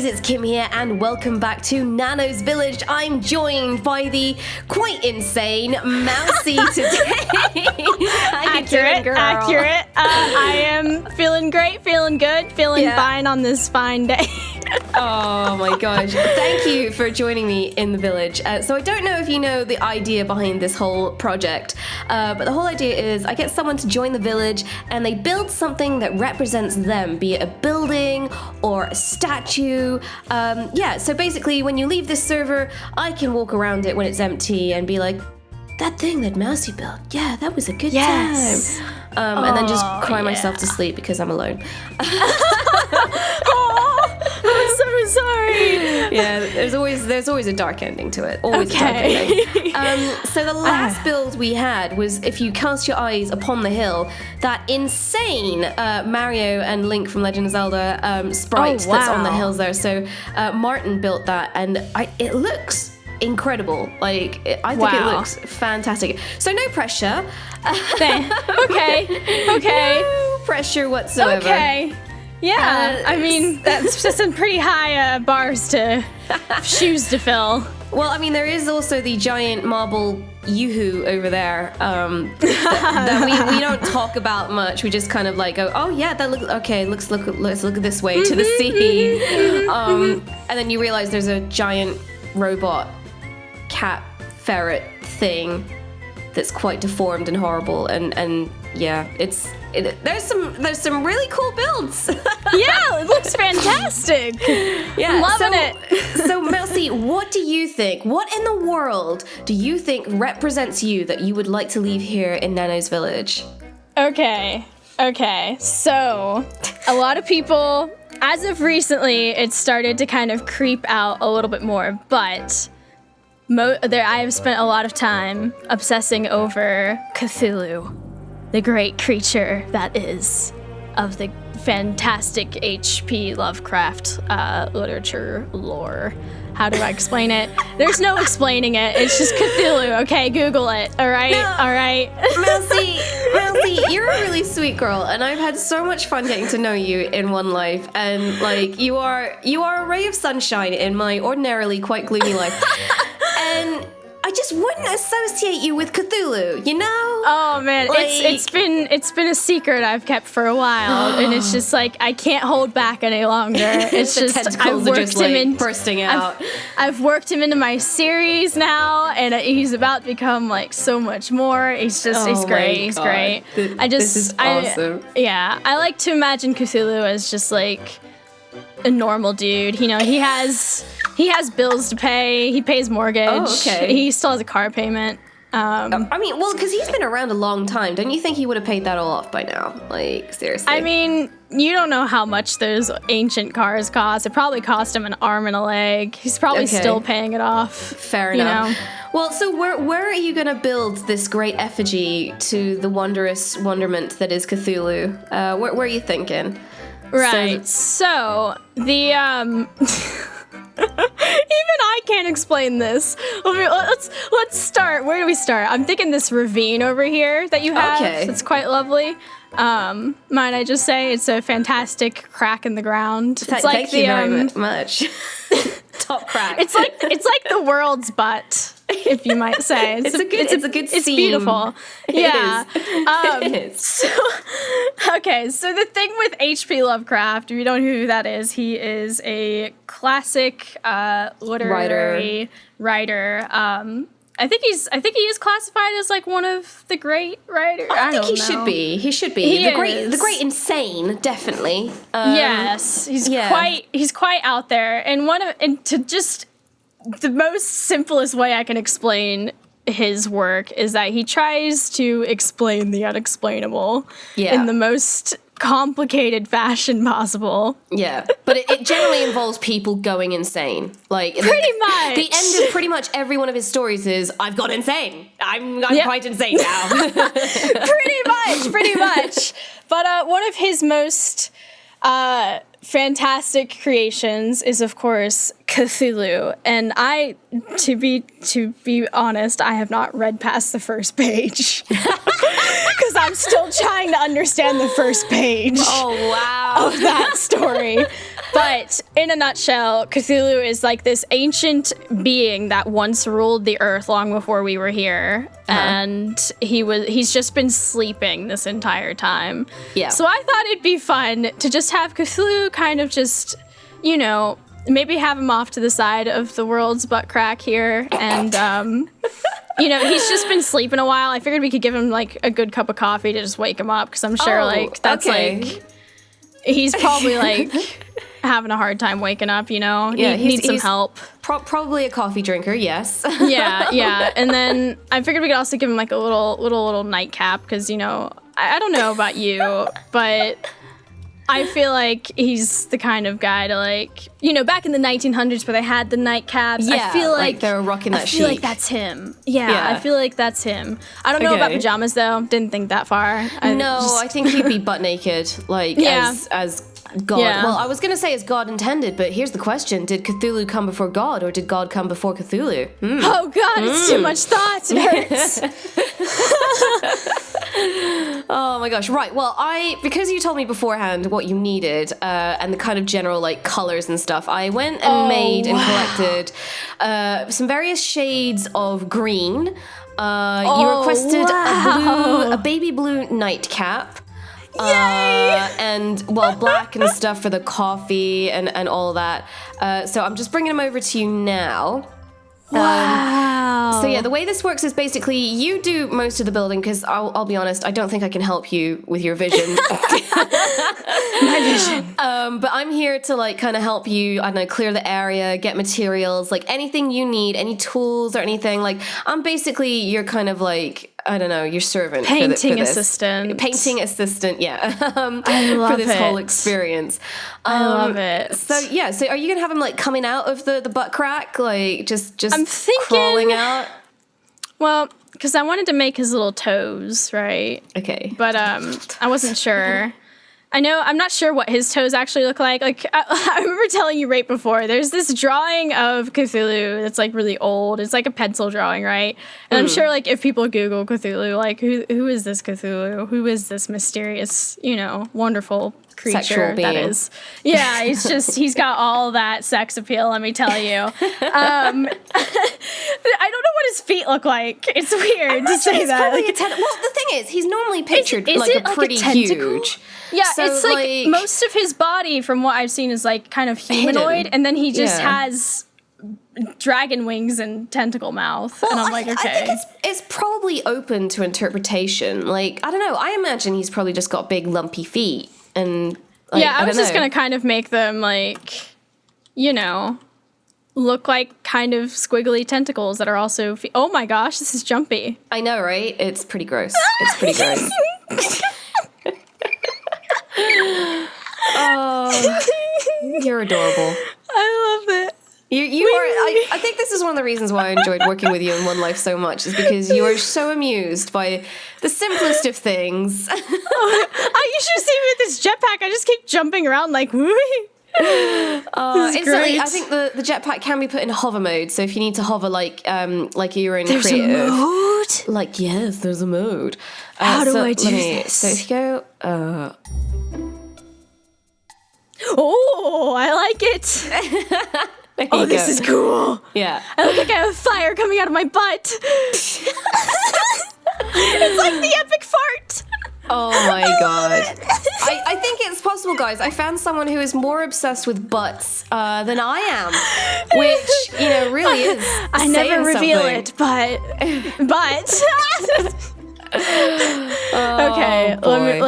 it's Kim here, and welcome back to Nano's Village. I'm joined by the quite insane Mousie today. How you doing, girl? Accurate. I am feeling great, feeling good, feeling fine on this fine day. Oh my gosh. Thank you for joining me in the village. So I don't know if you know the idea behind this whole project, but the whole idea is I get someone to join the village and they build something that represents them, be it a building or a statue. So basically when you leave this server, I can walk around it when it's empty and be like, that thing that Mousie built, yeah, that was a good time. And then just cry myself to sleep because I'm alone. I'm so sorry. Yeah, there's always a dark ending to it. Always a dark ending. So the last build we had was if you cast your eyes upon the hill, that insane Mario and Link from Legend of Zelda sprite that's on the hills there. So Martin built that, and it looks incredible. I think it looks fantastic. So no pressure. Okay. No pressure whatsoever. Okay. Yeah, I mean, that's just some pretty high shoes to fill. Well, I mean, there is also the giant marble yoo-hoo over there that we don't talk about much. We just kind of go, oh yeah, that let's look this way to the sea. And then you realize there's a giant robot cat ferret thing that's quite deformed and horrible, and yeah, there's some really cool builds. Yeah, it looks fantastic. Yeah, loving it. So Mousie, what do you think? What in the world do you think represents you that you would like to leave here in Nano's Village? Okay. So a lot of people, as of recently, it started to kind of creep out a little bit more, but I have spent a lot of time obsessing over Cthulhu, the great creature that is of the fantastic H.P. Lovecraft literature lore. How do I explain it? There's no explaining it. It's just Cthulhu, okay? Google it, all right? No. All right? Mousie, you're a really sweet girl, and I've had so much fun getting to know you in one life, and you are a ray of sunshine in my ordinarily quite gloomy life. And I just wouldn't associate you with Cthulhu, you know? Oh man, it's been a secret I've kept for a while, and it's just I can't hold back any longer. It's the just tentacles I've are worked just him in, bursting out. I've worked him into my series now, and he's about to become so much more. He's great. He's great. This is awesome. I like to imagine Cthulhu as just a normal dude. You know, he has bills to pay. He pays mortgage. Oh, okay. He still has a car payment. Because he's been around a long time. Don't you think he would have paid that all off by now? Seriously. I mean, you don't know how much those ancient cars cost. It probably cost him an arm and a leg. He's probably still paying it off. Fair enough. You know? Well, so where are you going to build this great effigy to the wondrous wonderment that is Cthulhu? Where are you thinking? Right. So the even I can't explain this. Let's start. Where do we start? I'm thinking this ravine over here that you have. Okay. It's quite lovely. Might I just say it's a fantastic crack in the ground. Thank you very much. Top crack. It's like the world's butt, if you might say. It's a good It's seam. beautiful. Yeah. It is. So the thing with H.P. Lovecraft, if you don't know who that is, he is a classic literary writer. I think he is classified as one of the great writers. I think he should be. He should be. The great insane, definitely. Yes, he's quite out there. And the most simplest way I can explain his work is that he tries to explain the unexplainable in the most complicated fashion possible. Yeah, but it generally involves people going insane. Pretty much. The end of pretty much every one of his stories is, I've gone insane. I'm quite insane now. Pretty much. But one of his most fantastic creations is, of course, Cthulhu. And to be honest, I have not read past the first page. Because I'm still trying to understand the first page. Oh, wow. Of that story. But in a nutshell, Cthulhu is like this ancient being that once ruled the earth long before we were here. And he's just been sleeping this entire time. Yeah. So I thought it'd be fun to just have Cthulhu kind of just, you know, maybe have him off to the side of the world's butt crack here. And, you know, he's just been sleeping a while. I figured we could give him like a good cup of coffee to just wake him up. Because I'm sure like that's like, he's probably like having a hard time waking up, you know? Yeah, he needs some help. Probably a coffee drinker, yes. Yeah. And then I figured we could also give him like a little nightcap because, you know, I don't know about you, but I feel like he's the kind of guy to like, you know, back in the 1900s where they had the nightcaps. Yeah, I feel like they were rocking that I feel like chic. that's him. Yeah, I feel like that's him. I don't know about pajamas though. Didn't think that far. I think he'd be butt naked, like as God. Yeah. Well, I was gonna say as God intended, but here's the question: did Cthulhu come before God, or did God come before Cthulhu? Oh God, it's too much thought. It hurts. Oh my gosh! Right. Well, because you told me beforehand what you needed and the kind of general like colors and stuff, I went and made and collected some various shades of green. You requested a baby blue nightcap. And black and stuff for the coffee and all that. So I'm just bringing them over to you now. Wow. So yeah, the way this works is basically you do most of the building because I'll be honest, I don't think I can help you with your vision. My vision. But I'm here to like kind of help you, I don't know, clear the area, get materials, like anything you need, any tools or anything. Like I'm basically your kind of like, I don't know, your servant. Painting for this. assistant. Painting assistant, yeah. I love for this it. whole experience. I love it. So yeah, so are you gonna have him like coming out of the butt crack, like just I'm thinking, crawling out? Well, because I wanted to make his little toes, right? Okay. But I wasn't sure. I'm not sure what his toes actually look like. Like, I remember telling you right before, there's this drawing of Cthulhu that's, like, really old. It's, like, a pencil drawing, right? And I'm sure, like, if people Google Cthulhu, like, who is this Cthulhu? Who is this mysterious, you know, wonderful creature sexual being. that is? Yeah, he's got all that sex appeal, let me tell you. I don't know what his feet look like. It's weird to say that. Well, the thing is, he's normally pictured is like it a pretty huge. Yeah, So, it's like most of his body, from what I've seen, is like kind of humanoid, hidden. and then he just has dragon wings and tentacle mouth. Well, and I'm like, okay. I think it's probably open to interpretation. Like, I don't know. I imagine he's probably just got big lumpy feet, and like, I was just know. gonna kind of make them like, you know, look like kind of squiggly tentacles that are also. Oh my gosh, this is jumpy. I know, right? It's pretty gross. It's pretty gross. Oh, you're adorable. I love it. You are. I think this is one of the reasons why I enjoyed working with you in One Life so much, is because you are so amused by the simplest of things. You should see me with this jetpack. I just keep jumping around like, woo. Instantly, great. I think the jetpack can be put in hover mode. So if you need to hover like you're in There's creative, a mode? like yes, there's a mode. How do I do this? So if you go, Oh, I like it. there Oh, you this go. is cool. Yeah. I look like I have fire coming out of my butt. It's like the epic fart. Oh my god. I think it's possible, guys. I found someone who is more obsessed with butts than I am, which, you know, really is. I never reveal something. it, but. Okay, boy.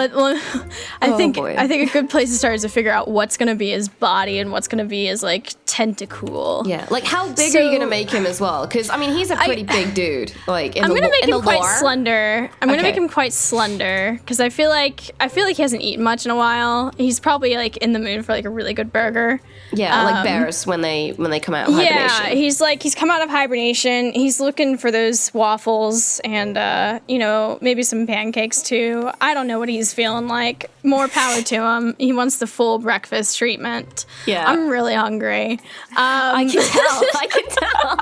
I think boy. a good place to start is to figure out what's gonna be his body and what's gonna be his like tentacle. Yeah, like how big are you gonna make him as well? Because I mean, he's a pretty big dude. Like I'm gonna make him quite lore. slender. I'm gonna Okay. make him quite slender because I feel like he hasn't eaten much in a while. He's probably like in the mood for like a really good burger. Yeah, like bears when they come out of hibernation. Yeah, he's come out of hibernation. He's looking for those waffles and you know, maybe some pancakes too. I don't know what he's feeling like. More power to him. He wants the full breakfast treatment. Yeah. I'm really hungry. I can tell.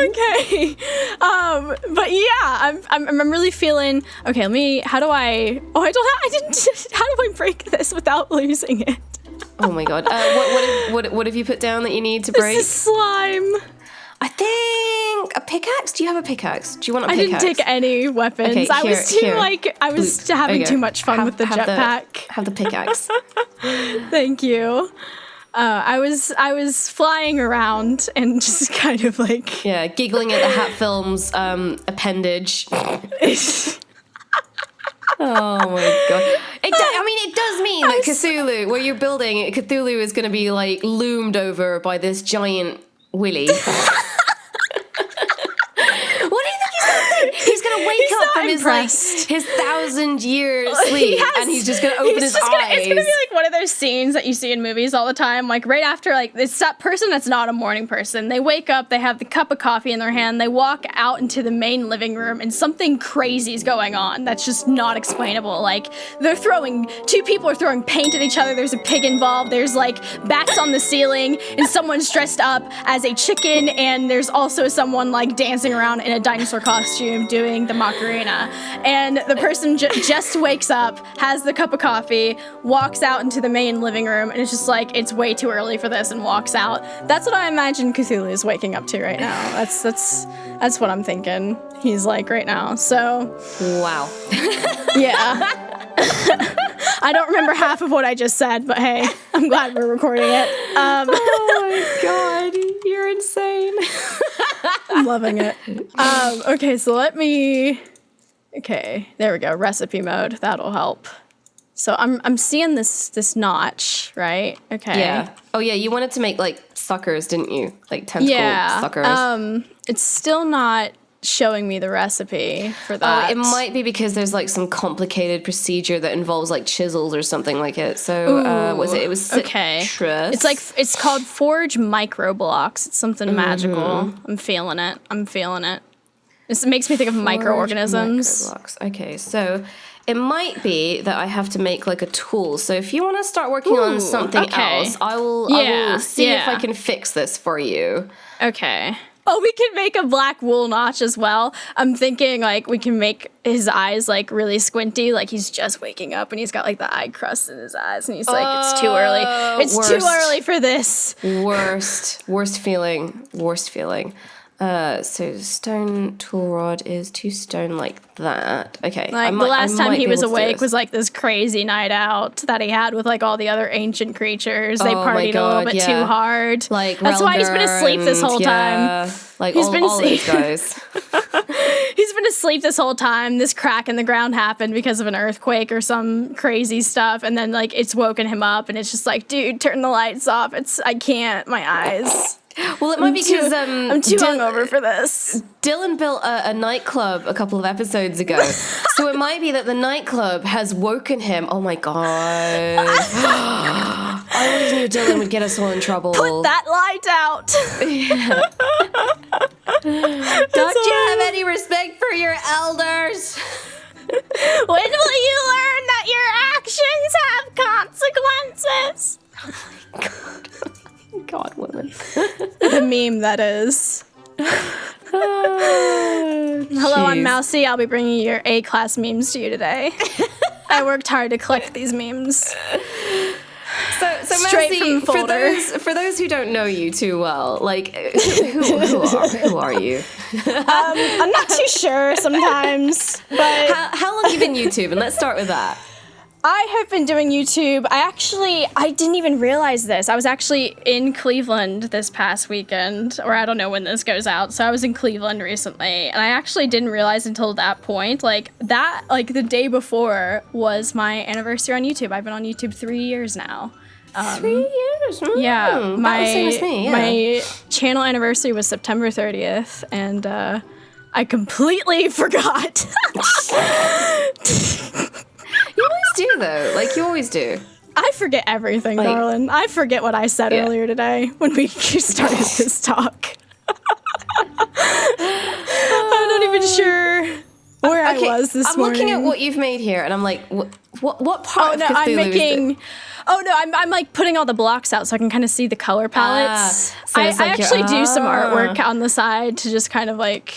Okay. But yeah, I'm really feeling. Okay, how do I break this without losing it? Oh my god. What have you put down that you need to break? This is slime. I think a pickaxe. Do you have a pickaxe? Do you want a I pickaxe? didn't take any weapons. Okay, I was too here. I was having too much fun with the jetpack. Have the pickaxe. Thank you. I was flying around and just kind of like giggling at the Hat Films appendage. Oh my god! It does mean that Cthulhu, where you're building, Cthulhu is going to be like loomed over by this giant willy. What do you think he's going to think? He's going to wake up from his 1,000-year sleep, and he's just going to open his eyes. It's going to be like one of those scenes that you see in movies all the time, like right after, like, it's that person that's not a morning person. They wake up, they have the cup of coffee in their hand, they walk out into the main living room, and something crazy is going on that's just not explainable. Like, two people are throwing paint at each other, there's a pig involved, there's, like, bats on the ceiling, and someone's dressed up as a chicken, and there's also someone, like, dancing around in a dinosaur costume doing the Macarena. And the person just wakes up, has the cup of coffee, walks out into the main living room, and it's just like, it's way too early for this, and walks out. That's what I imagine Cthulhu is waking up to right now. That's what I'm thinking he's like right now. So, wow. Yeah. I don't remember half of what I just said, but hey, I'm glad we're recording it. Oh my god, you're insane. I'm loving it. Okay, so okay, there we go. Recipe mode, that'll help. So I'm seeing this notch, right? Okay. Yeah. Oh yeah, you wanted to make like suckers, didn't you? Like tentacle suckers. It's still not showing me the recipe for that. Oh, it might be because there's like some complicated procedure that involves like chisels or something like it. So was it? It was citrus. Okay. It's called Forge Micro Blocks. It's something magical. I'm feeling it. It makes me think of microorganisms. Okay, so it might be that I have to make like a tool. So if you want to start working on something else, I will see if I can fix this for you. Okay. Oh, we can make a black wool notch as well. I'm thinking like we can make his eyes like really squinty, like he's just waking up and he's got like the eye crust in his eyes and he's like, it's too early. It's too early for this. Worst feeling. So stone tool rod is 2 stone like that. Okay. Like the last time he was awake was like this crazy night out that he had with like all the other ancient creatures. They partied a little bit too hard. Like that's why he's been asleep this whole time. Like all those guys. He's been asleep this whole time. This crack in the ground happened because of an earthquake or some crazy stuff, and then like it's woken him up, and it's just like, dude, turn the lights off. I can't. My eyes. Well, it might be because I'm too hungover for this. Dylan built a nightclub a couple of episodes ago, so it might be that the nightclub has woken him. Oh my god! I always knew Dylan would get us all in trouble. Put that light out. Yeah. Don't you have any respect for your elders? When will you learn that your actions have consequences? Oh my god. God, woman. The meme that is. Hello, I'm Mousie. I'll be bringing your A-class memes to you today. I worked hard to collect these memes. So straight Mousie, from the folder. For those who don't know you too well, like who are you? I'm not too sure sometimes, but how long have you been YouTubing? Let's start with that. I have been doing YouTube. I didn't even realize this. I was actually in Cleveland this past weekend, or I don't know when this goes out. So I was in Cleveland recently, and I actually didn't realize until that point, like the day before was my anniversary on YouTube. I've been on YouTube 3 years now. 3 years? Yeah. About the same as me, yeah. My channel anniversary was September 30th, and I completely forgot. You always do, though. Like, you always do. I forget everything, darling. I forget what I said earlier today when we started this talk. I'm not even sure where I was this morning. I'm looking at what you've made here, and I'm like, what part of Cthulhu is this? I'm like putting all the blocks out so I can kind of see the color palettes. So I actually do some artwork on the side to just kind of like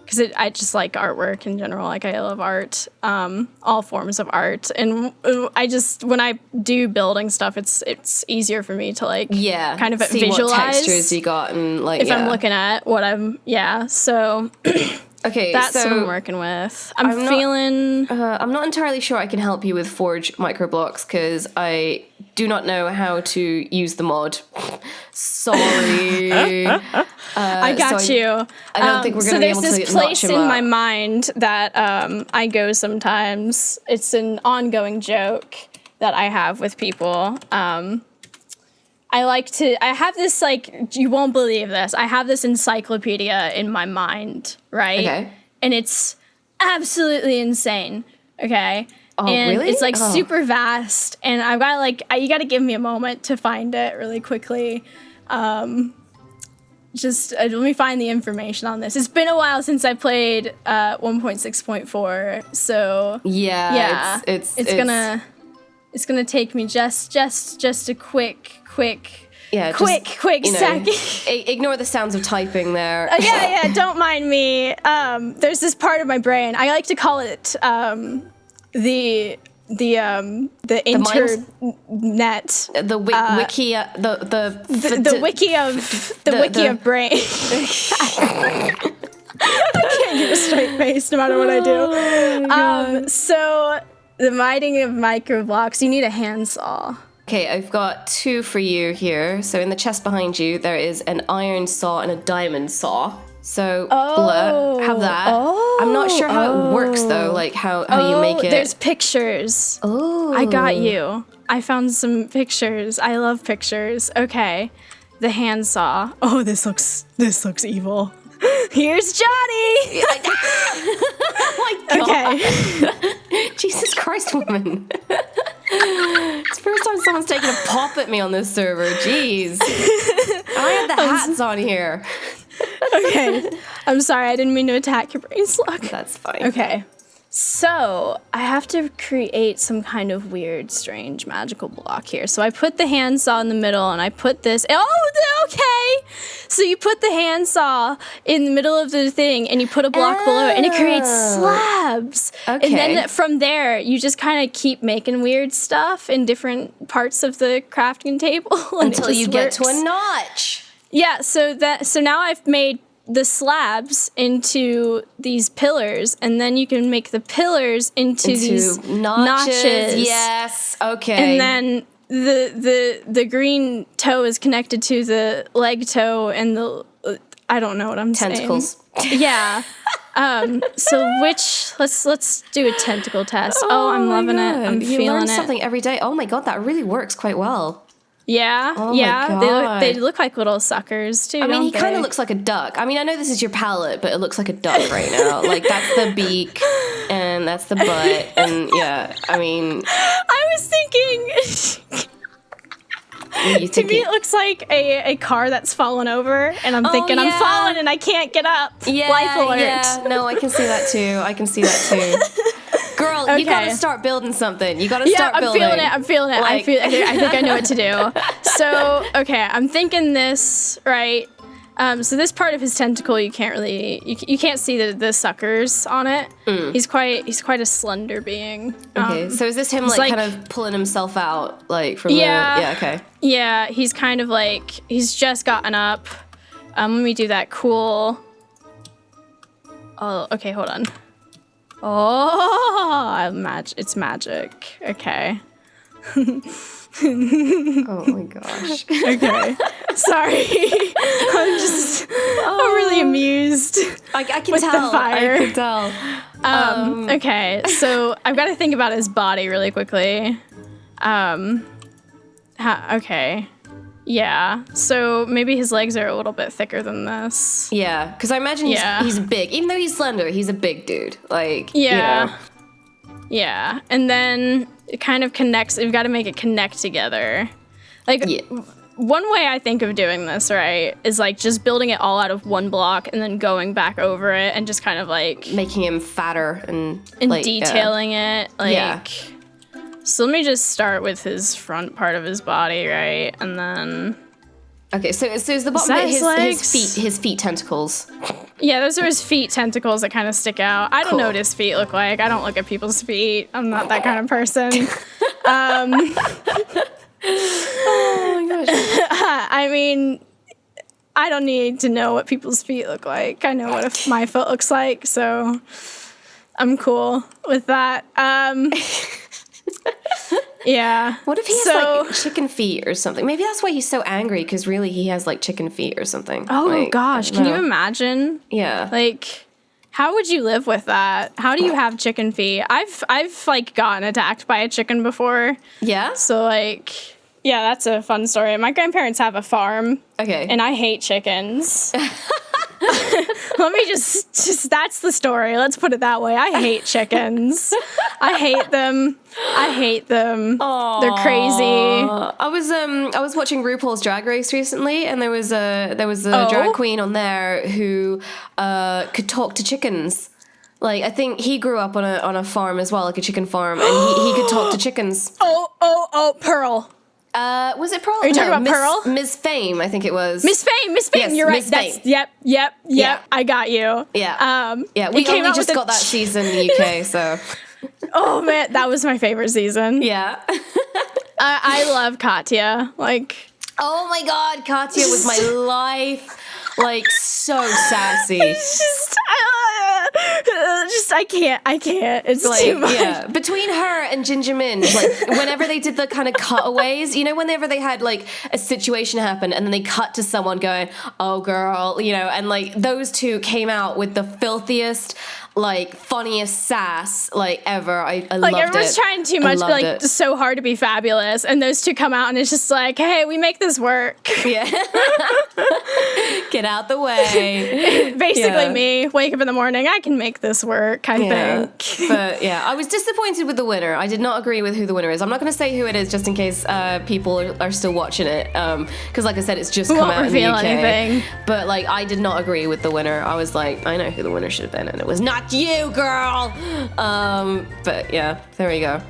because I just like artwork in general. Like I love art, all forms of art, and when I do building stuff, it's easier for me to like kind of see visualize what textures you got and like if I'm looking at what I'm so. Okay, that's so what I'm working with. I'm feeling. I'm not entirely sure I can help you with Forge microblocks because I do not know how to use the mod. Sorry. I got you. I don't think we're going to be able to notch him up. So there's this place in my mind that I go sometimes. It's an ongoing joke that I have with people. I have this, like, you won't believe this. I have this encyclopedia in my mind, right? Okay. And it's absolutely insane, okay? Oh, and really? It's, like, super vast. And I've got, like, you got to give me a moment to find it really quickly. Let me find the information on this. It's been a while since I played 1.6.4, so... Yeah. It's gonna take me just a quick second. Ignore the sounds of typing there. Yeah, don't mind me. There's this part of my brain. I like to call it the internet. The wiki. The wiki of brain. I can't keep a straight face no matter what I do. So the mining of microblocks, you need a handsaw. Okay, I've got 2 for you here. So in the chest behind you, there is an iron saw and a diamond saw. So, have that. I'm not sure how it works, though, like how you make it. There's pictures. Oh. I got you. I found some pictures. I love pictures. Okay. The handsaw. Oh, this looks evil. Here's Johnny! Oh my God. Okay. Jesus Christ, woman. It's the first time someone's taken a pop at me on this server. Jeez. I had the hats on here. Okay. I'm sorry, I didn't mean to attack your brain slug. That's fine. Okay. So, I have to create some kind of weird, strange, magical block here. So I put the handsaw in the middle, and I put this... Oh, okay! So you put the handsaw in the middle of the thing, and you put a block below it, and it creates slabs. Okay. And then from there, you just kind of keep making weird stuff in different parts of the crafting table. Until you get to a notch. Yeah, so now I've made the slabs into these pillars, and then you can make the pillars into these notches. Yes, okay. And then the green toe is connected to the leg toe and the I don't know what I'm Tentacles. saying. Yeah. So let's do a tentacle test. Oh, I'm loving it. I'm feeling it. You learn something every day. Oh my God, that really works quite well. Yeah, oh my God. They look like little suckers too. I mean, he kind of looks like a duck. I mean, I know this is your palette, but it looks like a duck right now. Like that's the beak, and that's the butt, and yeah. I mean, I was thinking. To me, it looks like a car that's fallen over, and I'm thinking I'm falling and I can't get up. Yeah, life alert. Yeah. No, I can see that too. Girl, you gotta start building something. You gotta start building. I'm feeling it. Like... I think I know what to do. So, okay, I'm thinking this, right? So this part of his tentacle, you can't really, you can't see the suckers on it. He's quite a slender being. Okay, so is this him like kind of pulling himself out, like from okay. Yeah, he's kind of like, he's just gotten up. Let me do that cool. Oh, okay, hold on. Oh, it's magic. Okay. Oh my gosh. Okay. Sorry. I'm really amused. I can with tell. The fire. I can tell. Okay, so I've got to think about his body really quickly. Okay. Yeah, so maybe his legs are a little bit thicker than this. Yeah, because I imagine he's big. Even though he's slender, he's a big dude. Like, yeah. You know. Yeah, and then it kind of connects. You've got to make it connect together. Like, one way I think of doing this, right, is like just building it all out of one block and then going back over it and just kind of like... making him fatter and like, detailing it. Like, so let me just start with his front part of his body, right? And then Okay, so is the bottom that bit his his feet tentacles? Yeah, those are his feet tentacles that kind of stick out. I don't know what his feet look like. I don't look at people's feet. I'm not that kind of person. Oh my gosh. I mean, I don't need to know what people's feet look like. I know what my foot looks like, so I'm cool with that. Yeah. What if he has like chicken feet or something? Maybe that's why he's so angry, because really he has like chicken feet or something. Oh like, gosh, can you imagine? Yeah. Like, how would you live with that? How do you have chicken feet? I've like gotten attacked by a chicken before. Yeah? So like, yeah, that's a fun story. My grandparents have a farm. Okay. And I hate chickens. Let me just that's the story. Let's put it that way. I hate chickens. I hate them. Aww. They're crazy. I was watching RuPaul's Drag Race recently, and there was a drag queen on there who could talk to chickens. Like, I think he grew up on a farm as well, like a chicken farm, and he could talk to chickens. Oh, Pearl. Was it Pearl? Are you talking about Pearl? Ms. Fame, I think it was. Miss Fame, Yes, you're right. Miss Fame. That's yep. Yeah. I got you. Yeah. We came only out just with got that season in the UK, so. Oh man, that was my favorite season. Yeah. I love Katya. Like, oh my God, Katya was my life. Like, so sassy. I can't. It's like, too much. Yeah. Between her and Ginger Minge, like, whenever they did the kind of cutaways, you know, whenever they had like a situation happen and then they cut to someone going, "Oh girl," you know, and like those two came out with the filthiest, like funniest sass like ever. I loved it. Like, everyone's trying too much, like so hard to be fabulous, and those two come out and it's just like, hey, we make this work. Yeah. Get out the way. Basically me, wake up in the morning, I can make this work, I think. But yeah, I was disappointed with the winner. I did not agree with who the winner is. I'm not going to say who it is just in case people are still watching it. Because like I said, it's just come out in the UK. Anything. But like, I did not agree with the winner. I was like, I know who the winner should have been, and it was not you, girl. But yeah, there we go.